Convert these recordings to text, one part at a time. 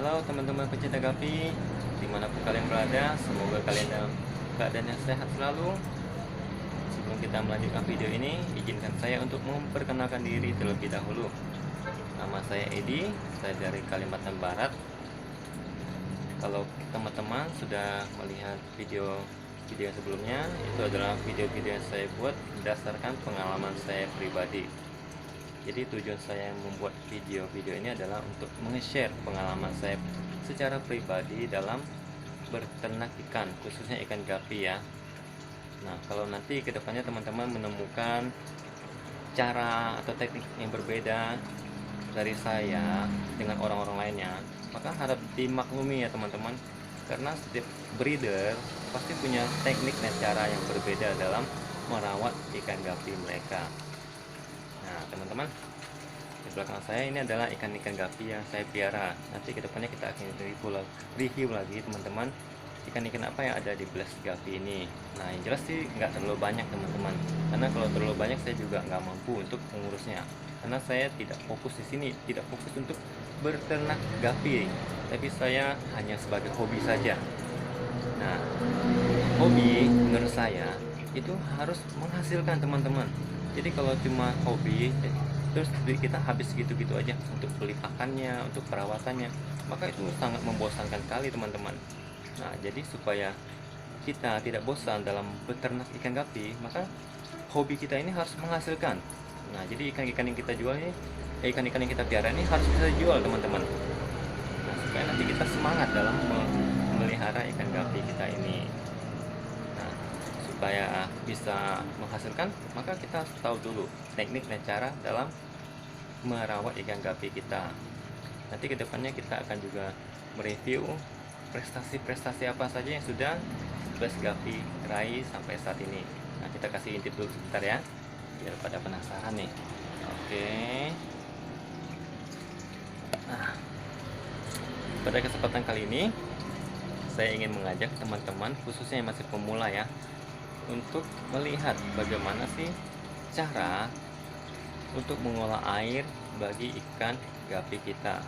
Halo teman-teman pecinta Gapi, dimanapun kalian berada, semoga kalian dalam keadaan yang sehat selalu. Sebelum kita melanjutkan video ini, izinkan saya untuk memperkenalkan diri terlebih dahulu. Nama saya Edi, saya dari Kalimantan Barat. Kalau teman-teman sudah melihat video sebelumnya, itu adalah video-video yang saya buat berdasarkan pengalaman saya pribadi. Jadi tujuan saya membuat video-video ini adalah untuk meng-share pengalaman saya secara pribadi dalam berternak ikan, khususnya ikan gapi ya. Nah, kalau nanti kedepannya teman-teman menemukan cara atau teknik yang berbeda dari saya dengan orang-orang lainnya, maka harap dimaklumi ya teman-teman, karena setiap breeder pasti punya teknik dan cara yang berbeda dalam merawat ikan gapi mereka. Nah teman-teman, di belakang saya ini adalah ikan-ikan gapi yang saya piara. Nanti kedepannya kita akan review lagi teman-teman, ikan-ikan apa yang ada di Blast Gapi ini. Nah yang jelas sih nggak terlalu banyak teman-teman, karena kalau terlalu banyak saya juga nggak mampu untuk mengurusnya, karena saya tidak fokus di sini, tidak fokus untuk berternak gapi, tapi saya hanya sebagai hobi saja. Nah, hobi menurut saya itu harus menghasilkan teman-teman. Jadi kalau cuma hobi terus duit kita habis gitu-gitu aja untuk beli pakannya, untuk perawatannya, maka itu sangat membosankan kali teman-teman. Nah jadi supaya kita tidak bosan dalam beternak ikan gapi, maka hobi kita ini harus menghasilkan. Nah jadi ikan-ikan yang kita jual ini, ikan-ikan yang kita piara ini harus bisa dijual teman-teman. Nah supaya nanti kita semangat dalam memelihara ikan gapi kita ini. Supaya bisa menghasilkan, maka kita harus tahu dulu teknik dan cara dalam merawat ikan gapi kita. Nanti kedepannya kita akan juga mereview prestasi-prestasi apa saja yang sudah Blast Gapi raih sampai saat ini. Nah kita kasih intip dulu sebentar ya, biar pada penasaran nih. Oke. Nah, pada kesempatan kali ini saya ingin mengajak teman-teman, khususnya yang masih pemula ya, untuk melihat bagaimana sih cara untuk mengolah air bagi ikan gapi kita.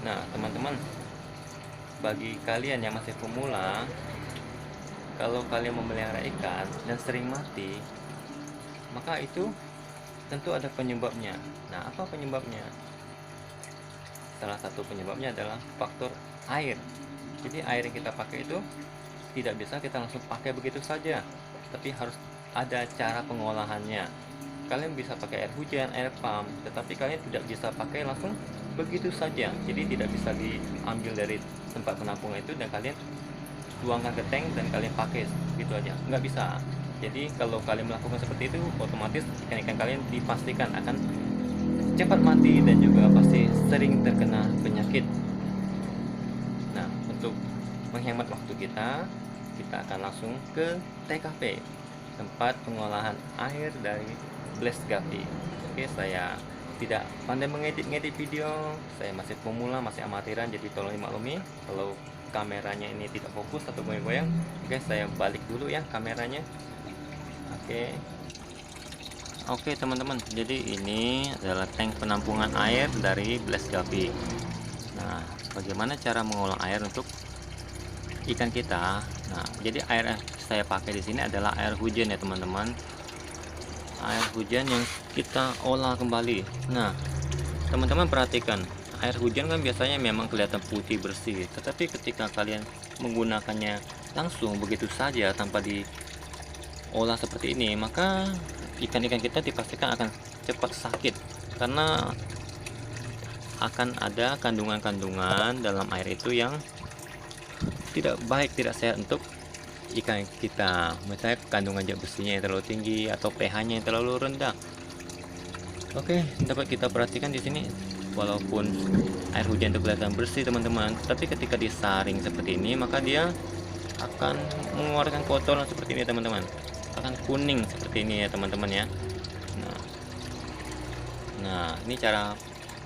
Nah teman-teman, bagi kalian yang masih pemula, kalau kalian memelihara ikan dan sering mati, maka itu tentu ada penyebabnya. Nah apa penyebabnya? Salah satu penyebabnya adalah faktor air. Jadi air yang kita pakai itu tidak bisa kita langsung pakai begitu saja, tapi harus ada cara pengolahannya. Kalian bisa pakai air hujan, air pump, tetapi kalian tidak bisa pakai langsung begitu saja. Jadi tidak bisa diambil dari tempat penampungan itu dan kalian tuangkan ke tank dan kalian pakai gitu aja, nggak bisa. Jadi kalau kalian melakukan seperti itu, otomatis ikan-ikan kalian dipastikan akan cepat mati dan juga pasti sering terkena penyakit. Nah untuk menghemat waktu kita akan langsung ke TKP, tempat pengolahan air dari Blast Gapi. Oke, saya tidak pandai mengedit video, saya masih pemula, masih amatiran, jadi tolong dimaklumi kalau kameranya ini tidak fokus atau goyang-goyang. Oke, saya balik dulu ya kameranya. Oke teman-teman, jadi ini adalah tank penampungan air dari Blast Gapi. Nah bagaimana cara mengolah air untuk ikan kita? Nah jadi air yang saya pakai di sini adalah air hujan ya teman-teman, air hujan yang kita olah kembali. Nah teman-teman perhatikan, air hujan kan biasanya memang kelihatan putih bersih, tetapi ketika kalian menggunakannya langsung begitu saja tanpa diolah seperti ini, maka ikan-ikan kita dipastikan akan cepat sakit, karena akan ada kandungan-kandungan dalam air itu yang tidak baik, tidak sehat untuk ikan kita. Misalnya kandungan zat besinya yang terlalu tinggi atau pH-nya yang terlalu rendah. Oke, dapat kita perhatikan di sini, walaupun air hujan itu kelihatan bersih teman-teman, tapi ketika disaring seperti ini, maka dia akan mengeluarkan kotoran seperti ini teman-teman, akan kuning seperti ini ya teman-teman ya. Nah ini cara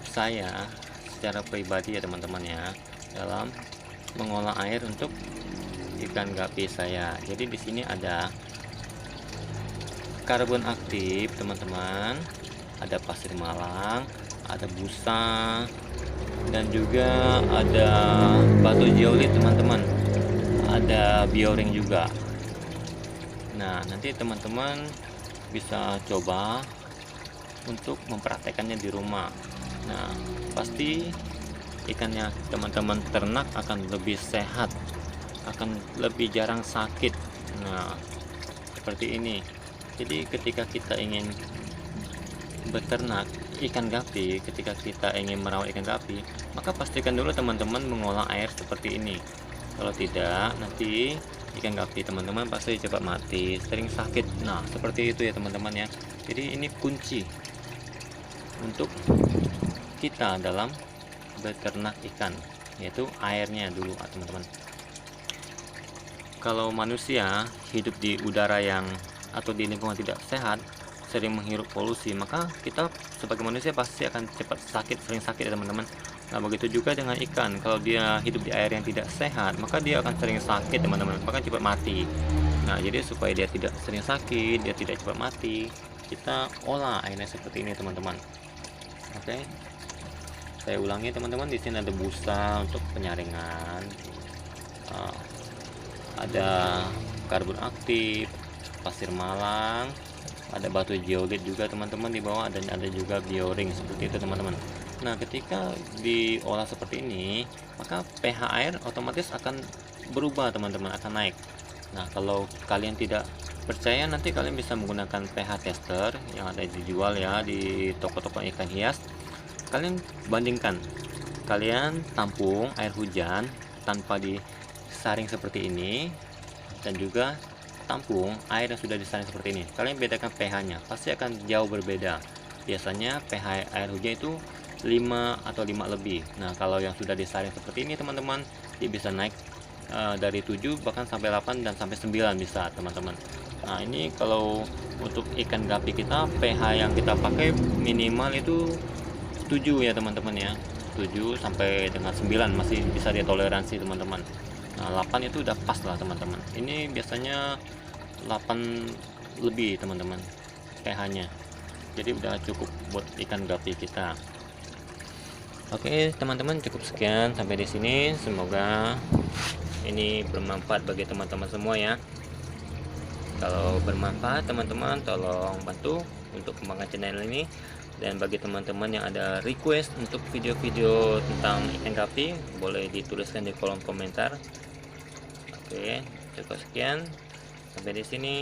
saya secara pribadi ya teman-teman ya, dalam mengolah air untuk ikan gapi saya. Jadi di sini ada karbon aktif teman-teman, ada pasir malang, ada busa, dan juga ada batu geolit teman-teman, ada bioring juga. Nah, nanti teman-teman bisa coba untuk mempraktekannya di rumah. Nah, pasti ikannya teman-teman ternak akan lebih sehat, akan lebih jarang sakit. Nah, seperti ini. Jadi ketika kita ingin beternak ikan gapi, ketika kita ingin merawat ikan gapi, maka pastikan dulu teman-teman mengolah air seperti ini. Kalau tidak, nanti ikan gapi teman-teman pasti cepat mati, sering sakit. Nah, seperti itu ya teman-teman ya. Jadi ini kunci untuk kita dalam beternak ikan, yaitu airnya dulu teman-teman. Kalau manusia hidup di udara yang atau di lingkungan tidak sehat, sering menghirup polusi, maka kita sebagai manusia pasti akan cepat sakit, sering sakit ya teman-teman. Nah, begitu juga dengan ikan, kalau dia hidup di air yang tidak sehat, maka dia akan sering sakit teman-teman, bahkan cepat mati. Nah, jadi supaya dia tidak sering sakit, dia tidak cepat mati, kita olah airnya seperti ini teman-teman. Oke, saya ulangi teman-teman, di sini ada busa untuk penyaringan, ada karbon aktif, pasir malang, ada batu geolit juga teman-teman di bawah, dan ada juga bioring seperti itu teman-teman. Nah, ketika diolah seperti ini, maka pH air otomatis akan berubah teman-teman, akan naik. Nah, kalau kalian tidak percaya, nanti kalian bisa menggunakan pH tester yang ada dijual ya di toko-toko ikan hias. Kalian bandingkan, kalian tampung air hujan tanpa disaring seperti ini, dan juga tampung air yang sudah disaring seperti ini. Kalian bedakan pH-nya, pasti akan jauh berbeda. Biasanya pH air hujan itu 5 atau 5 lebih. Nah, kalau yang sudah disaring seperti ini teman-teman, dia bisa naik dari 7 bahkan sampai 8 dan sampai 9 bisa teman-teman. Nah, ini kalau untuk ikan gapi kita, pH yang kita pakai minimal itu 7 ya teman-teman ya. 7 sampai dengan 9 masih bisa ditoleransi teman-teman. Nah, 8 itu udah pas lah teman-teman. Ini biasanya 8 lebih teman-teman pH-nya. Jadi udah cukup buat ikan gapi kita. Oke teman-teman, cukup sekian sampai di sini. Semoga ini bermanfaat bagi teman-teman semua ya. Kalau bermanfaat teman-teman, tolong bantu untuk kembangkan channel ini. Dan bagi teman-teman yang ada request untuk video-video tentang ikan gapi, boleh dituliskan di kolom komentar. Oke, cukup sekian sampai di sini.